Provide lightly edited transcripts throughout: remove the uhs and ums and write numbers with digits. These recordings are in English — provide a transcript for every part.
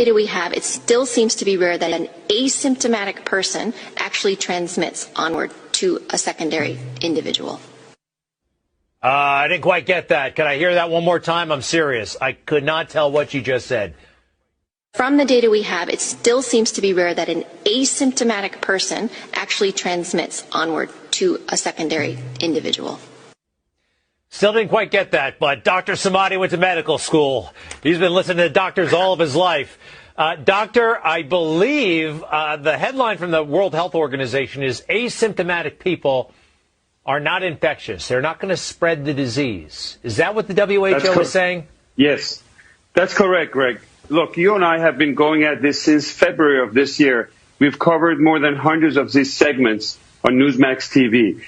data we have, it still seems to be rare that an asymptomatic person actually transmits onward to a secondary individual. I didn't quite get that. Can I hear that one more time? I'm serious. I could not tell what you just said. From the data we have, it still seems to be rare that an asymptomatic person actually transmits onward to a secondary individual. Still didn't quite get that, but Dr. Samadi went to medical school. He's been listening to doctors all of his life. Doctor, I believe the headline from the World Health Organization is asymptomatic people are not infectious. They're not going to spread the disease. Is that what the WHO is saying? Yes, that's correct, Greg. Look, you and I have been going at this since February of this year. We've covered more than hundreds of these segments on Newsmax TV.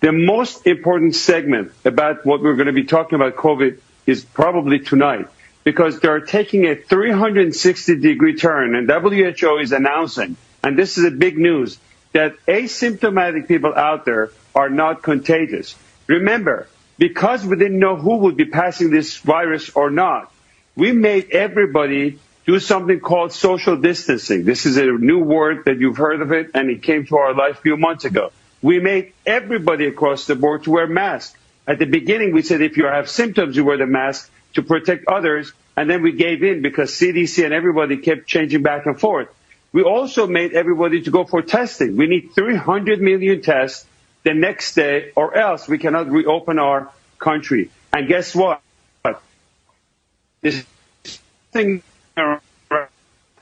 The most important segment about what we're going to be talking about COVID is probably tonight, because they're taking a 360-degree turn, and WHO is announcing, and this is a big news, that asymptomatic people out there are not contagious. Remember, because we didn't know who would be passing this virus or not, we made everybody do something called social distancing. This is a new word that you've heard of it, and it came to our life a few months ago. We made everybody across the board to wear masks. At the beginning, we said if you have symptoms, you wear the mask to protect others, and then we gave in because CDC and everybody kept changing back and forth. We also made everybody to go for testing. We need 300 million tests the next day, or else we cannot reopen our country. And guess what? This thing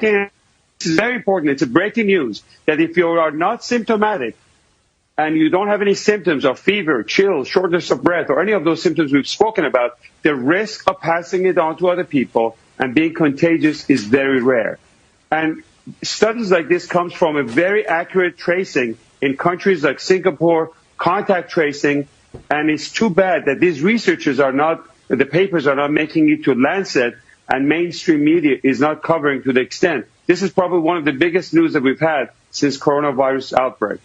is very important. It's a breaking news that if you are not symptomatic and you don't have any symptoms of fever, chills, shortness of breath, or any of those symptoms we've spoken about, the risk of passing it on to other people and being contagious is very rare. And studies like this comes from a very accurate tracing in countries like Singapore, contact tracing, and it's too bad that these researchers are not, the papers are not making it to Lancet, and mainstream media is not covering to the extent. This is probably one of the biggest news that we've had since coronavirus outbreak.